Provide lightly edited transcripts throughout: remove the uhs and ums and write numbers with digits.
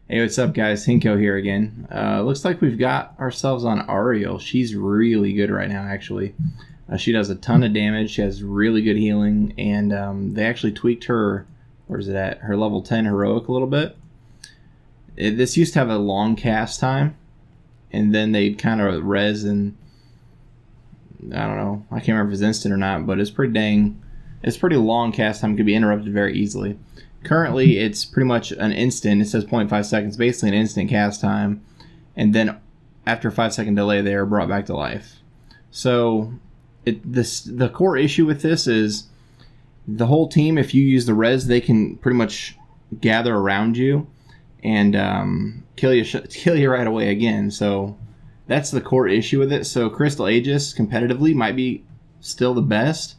Hey, what's up, guys? Hinkgo here again. Looks like we've got ourselves on Auriel. She's really good right now, actually. She does a ton of damage. She has really good healing, and they actually tweaked her, where's it at? Her level 10 heroic a little bit. This used to have a long cast time, and then they'd kind of res, and I don't know. I can't remember if it's instant or not, but it's pretty long cast time. It could be interrupted very easily. Currently, it's pretty much an instant. It says 0.5 seconds, basically an instant cast time. And then after a 5-second delay, they are brought back to life. So the core issue with this is the whole team, if you use the res, they can pretty much gather around you and kill you right away again. So that's the core issue with it. So Crystal Aegis competitively might be still the best.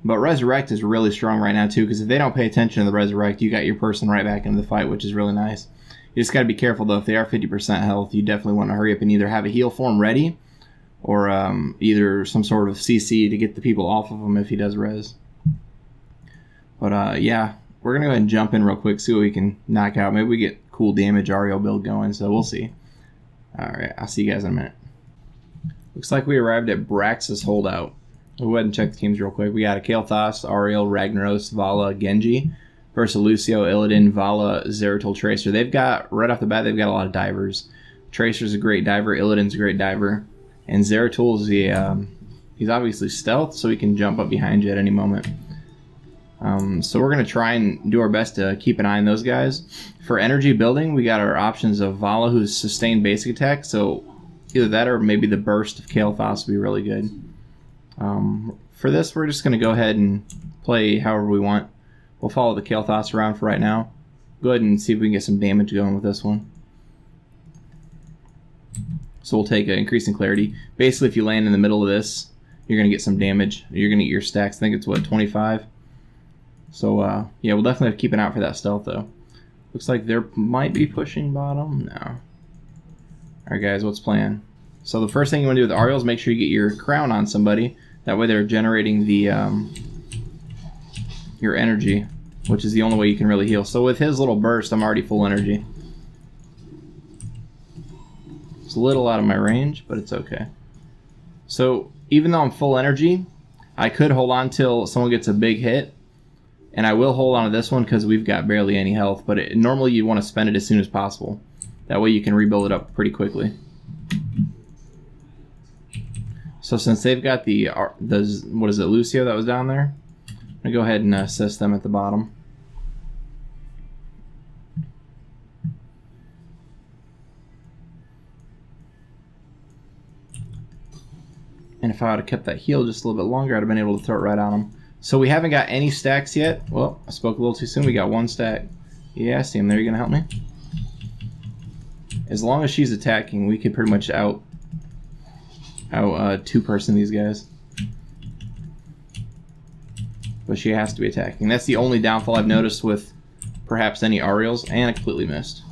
But Resurrect is really strong right now, too, because if they don't pay attention to the Resurrect, you got your person right back into the fight, which is really nice. You just got to be careful, though. If they are 50% health, you definitely want to hurry up and either have a heal form ready or either some sort of CC to get the people off of him if he does res. But, yeah, we're going to go ahead and jump in real quick, see what we can knock out. Maybe we get cool damage Auriel build going, so we'll see. All right, I'll see you guys in a minute. Looks like we arrived at Brax's Holdout. We'll go ahead and check the teams real quick. We got a Kael'thas, Auriel, Ragnaros, Vala, Genji versus Lucio, Illidan, Vala, Zeratul, Tracer. They've got, right off the bat, they've got a lot of divers. Tracer's a great diver, Illidan's a great diver, and Zeratul's he's obviously stealth, so he can jump up behind you at any moment. So we're going to try and do our best to keep an eye on those guys. For energy building, we got our options of Vala, who's sustained basic attack, so either that or maybe the burst of Kael'thas would be really good. For this, we're just going to go ahead and play however we want. We'll follow the Kael'thas around for right now. Go ahead and see if we can get some damage going with this one. So we'll take increasing clarity. Basically, if you land in the middle of this, you're going to get some damage. You're going to get your stacks. I think it's, what, 25? So, yeah, we'll definitely have to keep an eye out for that stealth, though. Looks like they might be pushing bottom. No. Alright, guys, what's plan? So the first thing you want to do with Auriel is make sure you get your crown on somebody. That way they're generating the your energy, which is the only way you can really heal. So with his little burst, I'm already full energy. It's a little out of my range, but it's okay. So even though I'm full energy, I could hold on till someone gets a big hit. And I will hold on to this one because we've got barely any health. But normally you want to spend it as soon as possible. That way you can rebuild it up pretty quickly. So since they've got the what is it, Lucio that was down there, I'm going to go ahead and assist them at the bottom. And if I would have kept that heal just a little bit longer, I'd have been able to throw it right on them. So we haven't got any stacks yet. Well, I spoke a little too soon. We got one stack. Yeah, I see him there. You going to help me? As long as she's attacking, we could pretty much out two-person these guys. But she has to be attacking. That's the only downfall I've noticed with perhaps any Auriels, and I completely missed.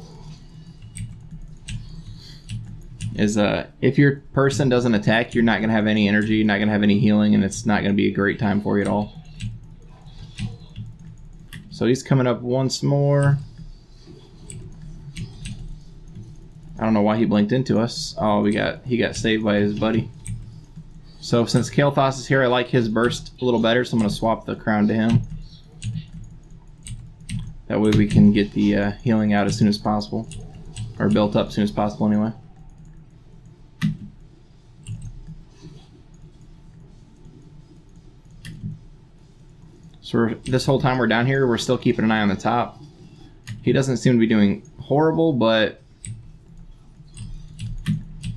Is if your person doesn't attack, you're not going to have any energy, you're not going to have any healing, and it's not going to be a great time for you at all. So he's coming up once more. I don't know why he blinked into us. Oh, he got saved by his buddy. So since Kael'thas is here, I like his burst a little better, so I'm going to swap the crown to him. That way we can get the healing out as soon as possible. Or built up as soon as possible anyway. So this whole time we're down here, we're still keeping an eye on the top. He doesn't seem to be doing horrible, but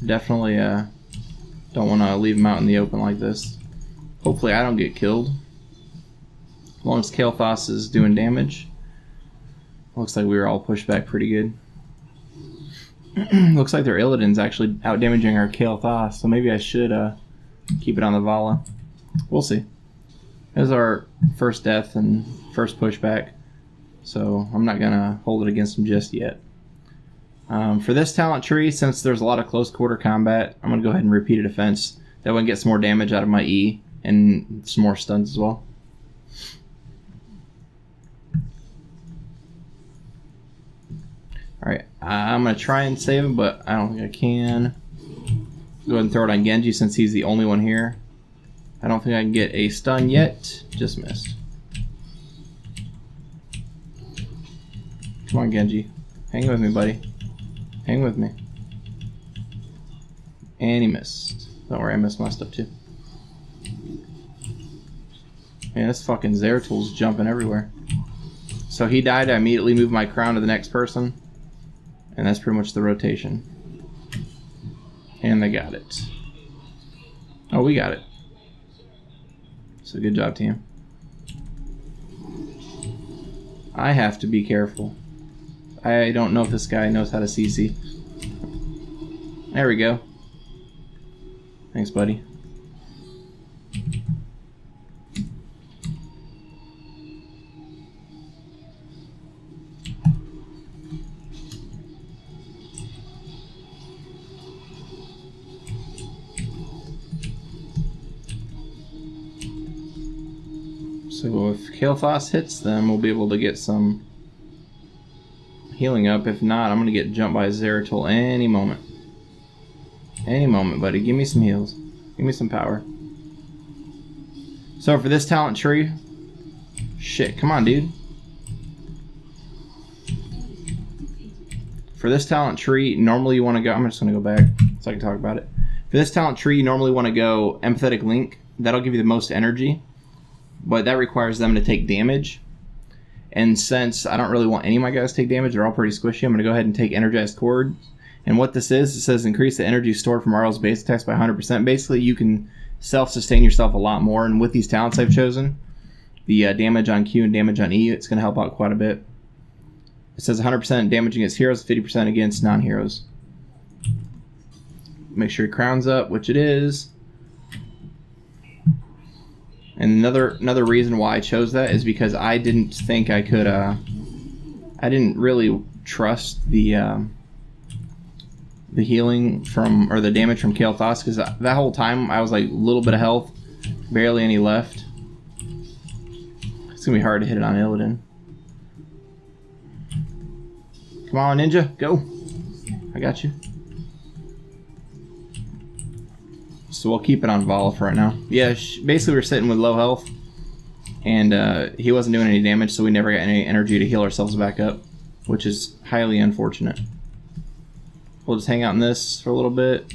definitely don't want to leave him out in the open like this. Hopefully I don't get killed. As long as Kael'thas is doing damage. Looks like we were all pushed back pretty good. Looks like their Illidan's actually out-damaging our Kael'thas, so maybe I should keep it on the Vala. We'll see. This is our first death and first pushback, so I'm not going to hold it against him just yet. For this talent tree, since there's a lot of close quarter combat, I'm going to go ahead and repeat a defense. That way I get some more damage out of my E and some more stuns as well. Alright, I'm going to try and save him, but I don't think I can. Go ahead and throw it on Genji since he's the only one here. I don't think I can get a stun yet. Just missed. Come on, Genji. Hang with me, buddy. Hang with me. And he missed. Don't worry, I missed my stuff too. Man, this fucking Zeratil's jumping everywhere. So he died, I immediately moved my crown to the next person. And that's pretty much the rotation. And they got it. Oh, we got it. So good job, team. I have to be careful. I don't know if this guy knows how to CC. There we go. Thanks, buddy. So if Kael'thas hits them, we'll be able to get some healing up. If not, I'm going to get jumped by Zeratil any moment. Any moment, buddy. Give me some heals. Give me some power. So for this talent tree... Shit, come on, dude. For this talent tree, normally you want to go... I'm just going to go back so I can talk about it. For this talent tree, you normally want to go Empathetic Link. That'll give you the most energy. But that requires them to take damage. And since I don't really want any of my guys to take damage, they're all pretty squishy, I'm going to go ahead and take Energized Cord. And what this is, it says increase the energy stored from Auriel's base attacks by 100%. Basically, you can self-sustain yourself a lot more. And with these talents I've chosen, the damage on Q and damage on E, it's going to help out quite a bit. It says 100% damage against heroes, 50% against non-heroes. Make sure your crown's up, which it is. And another reason why I chose that is because I didn't think I could, I didn't really trust the healing from, or the damage from Kael'thas, because that whole time I was like a little bit of health, barely any left. It's gonna be hard to hit it on Illidan. Come on, Ninja, go. I got you. So we'll keep it on Vala for right now. Yeah, basically we're sitting with low health, and he wasn't doing any damage, so we never got any energy to heal ourselves back up, which is highly unfortunate. We'll just hang out in this for a little bit.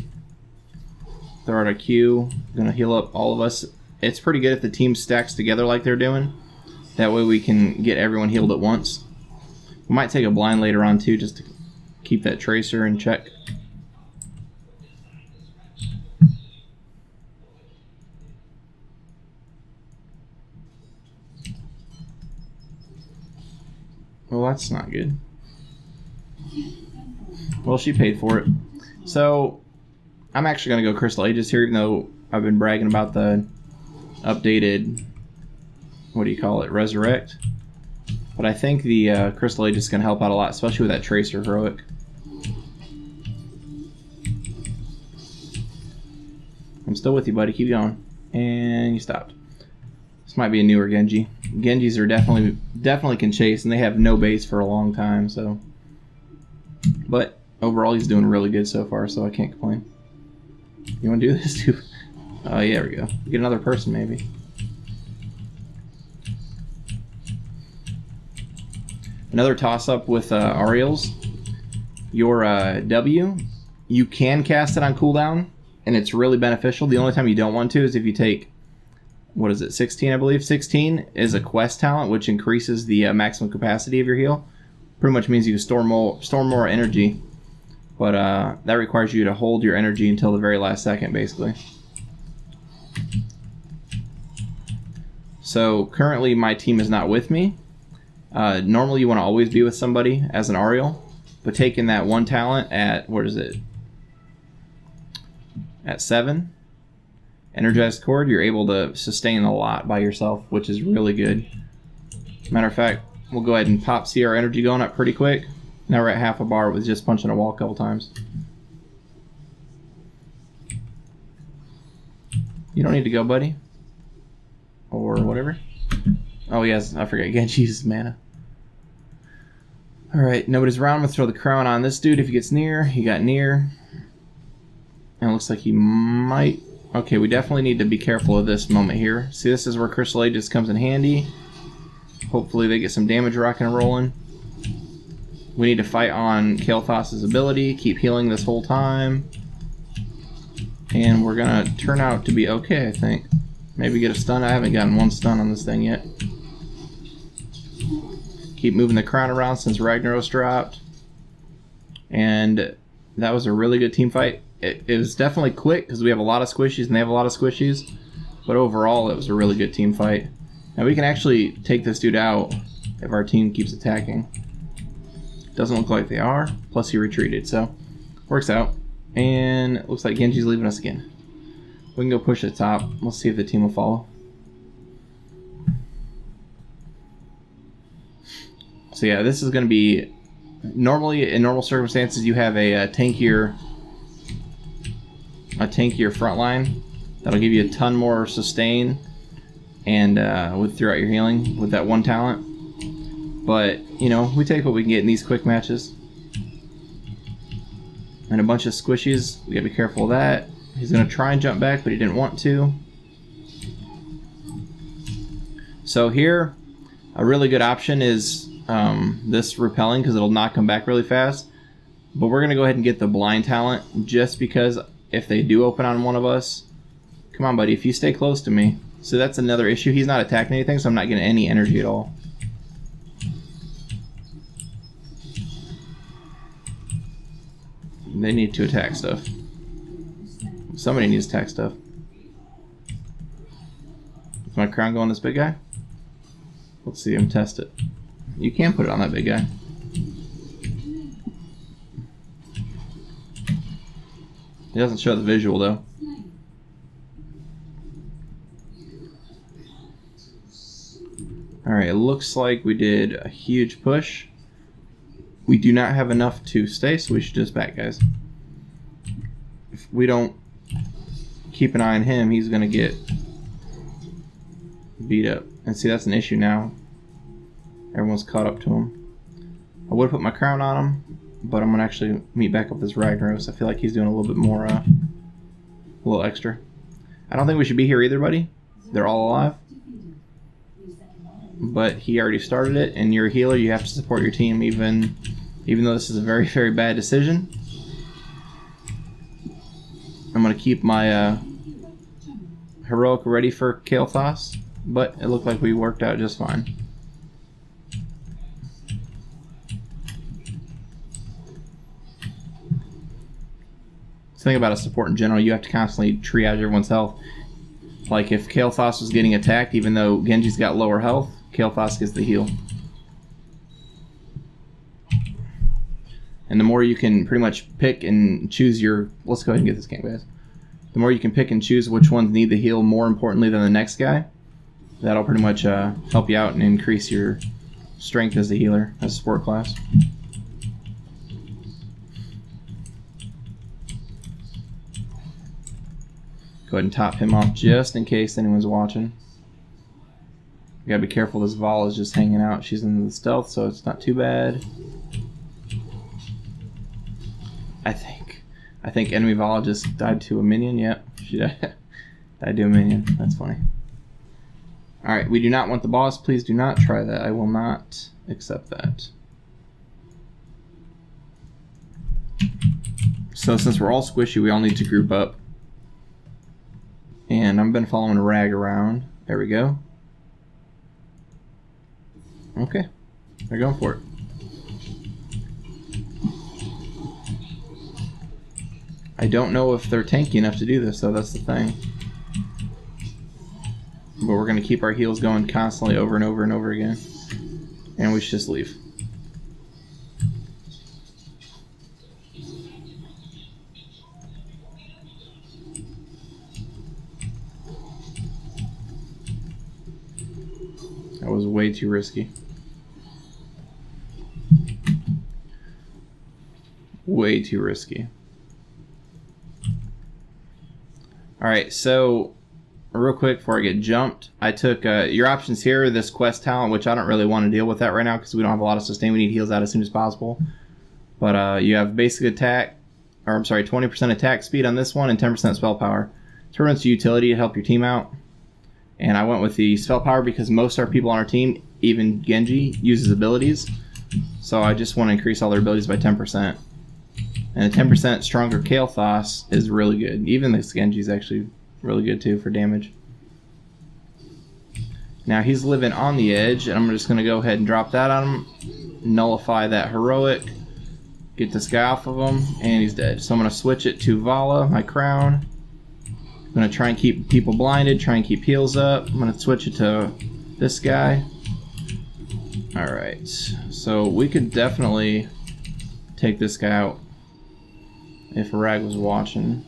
Throw out a Q. Gonna heal up all of us. It's pretty good if the team stacks together like they're doing. That way we can get everyone healed at once. We might take a blind later on too, just to keep that tracer in check. Well, that's not good. Well, she paid for it. So, I'm actually going to go Crystal Aegis here, even though I've been bragging about the updated, what do you call it, Resurrect. But I think the Crystal Aegis is going to help out a lot, especially with that Tracer Heroic. I'm still with you, buddy. Keep going. And you stopped. This might be a newer Genji. Genjis are definitely can chase, and they have no base for a long time, so. But overall, he's doing really good so far, so I can't complain. You want to do this too? Oh, yeah, there we go. Get another person, maybe. Another toss-up with Auriel's. Your W, you can cast it on cooldown, and it's really beneficial. The only time you don't want to is if you take, what is it, 16, I believe? 16 is a quest talent, which increases the maximum capacity of your heal. Pretty much means you can store more energy, but that requires you to hold your energy until the very last second, basically. So currently my team is not with me. Normally you want to always be with somebody as an Auriel, but taking that one talent at, what is it, at 7, Energized Cord, you're able to sustain a lot by yourself, which is really good. Matter of fact, we'll go ahead and see our energy going up pretty quick. Now we're at half a bar with just punching a wall a couple times. You don't need to go, buddy. Or whatever. Oh yes, I forgot Genji's mana. Alright, nobody's around. I'm going to throw the crown on this dude if he gets near. He got near. And it looks like he might... Okay, we definitely need to be careful of this moment here. See, this is where Crystal Aegis comes in handy. Hopefully they get some damage rocking and rolling. We need to fight on Kael'thas's ability. Keep healing this whole time. And we're going to turn out to be okay, I think. Maybe get a stun. I haven't gotten one stun on this thing yet. Keep moving the crown around since Ragnaros dropped. And that was a really good team fight. It was definitely quick because we have a lot of squishies and they have a lot of squishies. But overall, it was a really good team fight. Now we can actually take this dude out if our team keeps attacking. Doesn't look like they are. Plus he retreated, so works out. And it looks like Genji's leaving us again. We can go push the top. We'll see if the team will follow. So yeah, this is going to be... Normally, in normal circumstances, you have a tankier front line. That'll give you a ton more sustain and throughout your healing with that one talent. But, you know, we take what we can get in these quick matches. And a bunch of squishies. We gotta be careful of that. He's gonna try and jump back, but he didn't want to. So here, a really good option is this repelling, because it'll knock him back really fast. But we're gonna go ahead and get the blind talent, just because if they do open on one of us, come on, buddy, if you stay close to me. So that's another issue. He's not attacking anything, so I'm not getting any energy at all. They need to attack stuff. Somebody needs to attack stuff. Is my crown go on this big guy? Let's see him test it. You can put it on that big guy. It doesn't show the visual though. Alright, it looks like we did a huge push. We do not have enough to stay, so we should just back, guys. If we don't keep an eye on him, he's going to get beat up. And see, that's an issue now. Everyone's caught up to him. I would put my crown on him, but I'm going to actually meet back up with this Ragnaros. I feel like he's doing a little bit more, a little extra. I don't think we should be here either, buddy. They're all alive. But he already started it, and you're a healer. You have to support your team, even though this is a very, very bad decision. I'm going to keep my heroic ready for Kael'thas, but it looked like we worked out just fine. The thing about a support in general, you have to constantly triage everyone's health. Like if Kael'thas was getting attacked, even though Genji's got lower health, Kael'thas gets the heal. And the more you can pretty much pick and choose your... Let's go ahead and get this game, guys. The more you can pick and choose which ones need the heal more importantly than the next guy, that'll pretty much help you out and increase your strength as a healer, as a support class. Go ahead and top him off just in case anyone's watching. You gotta be careful, this Vol is just hanging out. She's in the stealth, so it's not too bad. I think enemy Vol just died to a minion. Yep, she died to a minion. That's funny. Alright, we do not want the boss. Please do not try that. I will not accept that. So since we're all squishy, we all need to group up. And I've been following Rag around. There we go. Okay, they're going for it. I don't know if they're tanky enough to do this, though. That's the thing. But we're going to keep our heals going constantly over and over and over again. And we should just leave. That was way too risky. Way too risky. Alright, so real quick before I get jumped, I took your options here, this quest talent, which I don't really want to deal with that right now because we don't have a lot of sustain. We need heals out as soon as possible. But you have basic attack, or I'm sorry, 20% attack speed on this one and 10% spell power. Turns to utility to help your team out. And I went with the spell power because most of our people on our team, even Genji, uses abilities. So I just want to increase all their abilities by 10%. And a 10% stronger Kael'thas is really good. Even this Genji is actually really good too for damage. Now he's living on the edge, and I'm just going to go ahead and drop that on him. Nullify that heroic. Get this guy off of him, and he's dead. So I'm going to switch it to Vala, my crown. I'm going to try and keep people blinded, try and keep heals up. I'm going to switch it to this guy. Alright, so we could definitely take this guy out if Rag was watching.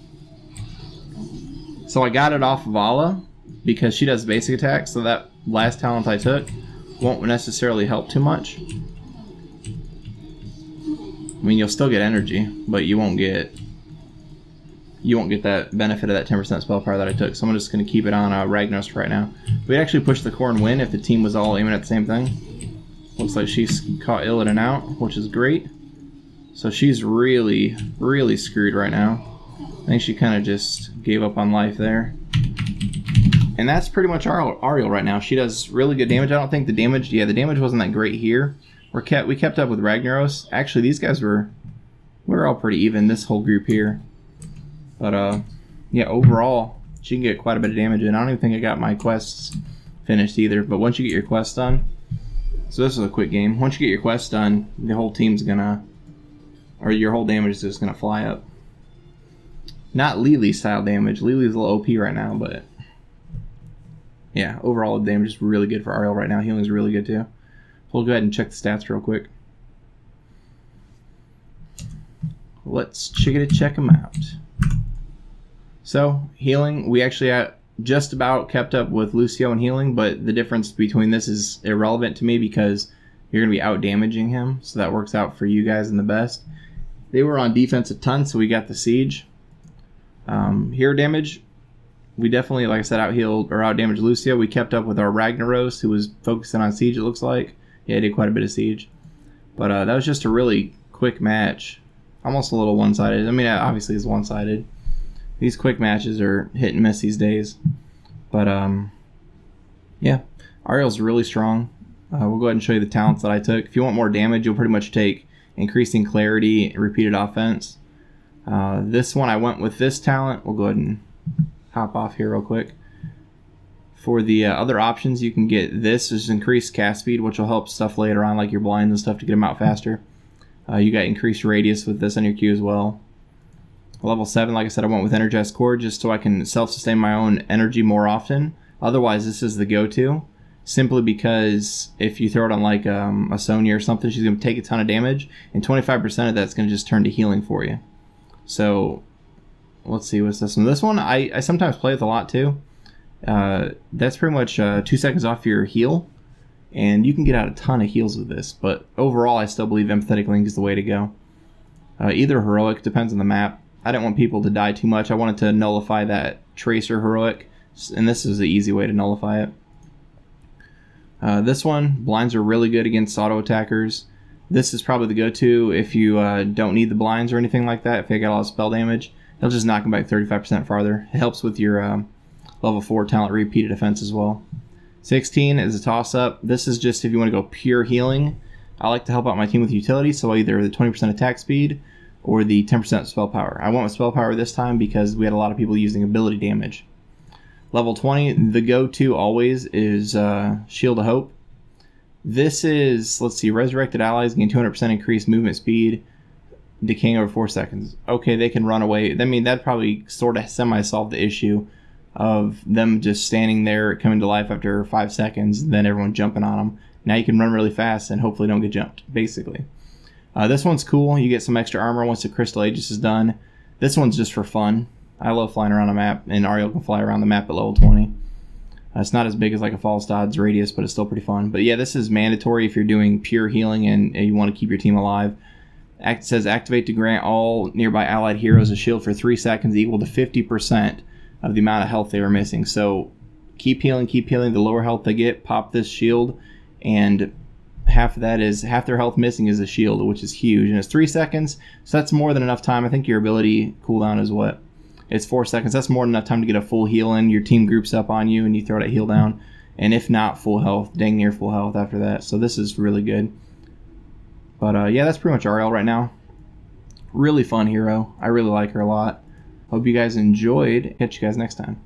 So I got it off Vala because she does basic attack, so that last talent I took won't necessarily help too much. I mean, you'll still get energy, but you won't get that benefit of that 10% spell power that I took. So I'm just going to keep it on Ragnaros right now. We'd actually push the core and win if the team was all aiming at the same thing. Looks like she's caught Illidan out, which is great. So she's really, really screwed right now. I think she kind of just gave up on life there. And that's pretty much Auriel right now. She does really good damage. I don't think the damage wasn't that great here. We kept up with Ragnaros. Actually, these guys we're all pretty even, this whole group here. But yeah, overall, she can get quite a bit of damage in. I don't even think I got my quests finished either. But once you get your quests done, so this is a quick game. Once you get your quests done, the whole team's gonna, or your whole damage is just gonna fly up. Not Lily style damage. Lily's a little OP right now, but yeah, overall the damage is really good for Auriel right now. Healing is really good too. We'll go ahead and check the stats real quick. Let's check them out. So healing, we actually just about kept up with Lucio in healing, but the difference between this is irrelevant to me because you're going to be out damaging him, so that works out for you guys in the best. They were on defense a ton, so we got the siege. Hero damage, we definitely, like I said, out-healed or out-damaged Lucio. We kept up with our Ragnaros, who was focusing on siege, it looks like. Yeah, he did quite a bit of siege. But that was just a really quick match. Almost a little one-sided. I mean, obviously it's one-sided. These quick matches are hit and miss these days. But, yeah, Auriel's really strong. We'll go ahead and show you the talents that I took. If you want more damage, you'll pretty much take Increasing Clarity, Repeated Offense. This one, I went with this talent. We'll go ahead and hop off here real quick. For the other options, you can get this is Increased Cast Speed, which will help stuff later on, like your blinds and stuff, to get them out faster. You got Increased Radius with this on your Q as well. Level 7, like I said, I went with Energized Core just so I can self-sustain my own energy more often. Otherwise, this is the go-to. Simply because if you throw it on like a Sonya or something, she's going to take a ton of damage, and 25% of that's going to just turn to healing for you. So, let's see, what's this one? This one, I sometimes play with a lot too. That's pretty much 2 seconds off your heal, and you can get out a ton of heals with this. But overall, I still believe Empathetic Link is the way to go. Either Heroic, depends on the map. I didn't want people to die too much. I wanted to nullify that Tracer Heroic, and this is the easy way to nullify it. This one, blinds are really good against auto attackers. This is probably the go-to if you don't need the blinds or anything like that. If they got a lot of spell damage, they'll just knock them back 35% farther. It helps with your level 4 talent repeated defense as well. 16 is a toss-up. This is just if you want to go pure healing. I like to help out my team with utility, so either the 20% attack speed or the 10% spell power. I went with spell power this time because we had a lot of people using ability damage. Level 20, the go-to always is Shield of Hope. This is, let's see, Resurrected Allies gain 200% increased movement speed, decaying over 4 seconds. Okay, they can run away. I mean, that probably sort of semi-solved the issue of them just standing there, coming to life after 5 seconds, and then everyone jumping on them. Now you can run really fast and hopefully don't get jumped, basically. This one's cool. You get some extra armor once the Crystal Aegis is done. This one's just for fun. I love flying around a map, and Auriel can fly around the map at level 20. It's not as big as like a False Dod's radius, but it's still pretty fun. But yeah, this is mandatory if you're doing pure healing and you want to keep your team alive. It says activate to grant all nearby allied heroes a shield for 3 seconds equal to 50% of the amount of health they were missing. So keep healing, keep healing. The lower health they get, pop this shield, and half their health missing is a shield, which is huge. And it's 3 seconds, so that's more than enough time. I think your ability cooldown is what? It's 4 seconds. That's more than enough time to get a full heal in. Your team groups up on you and you throw that heal down. And if not, full health, dang near full health after that. So this is really good. But yeah, that's pretty much Auriel right now. Really fun hero. I really like her a lot. Hope you guys enjoyed. Catch you guys next time.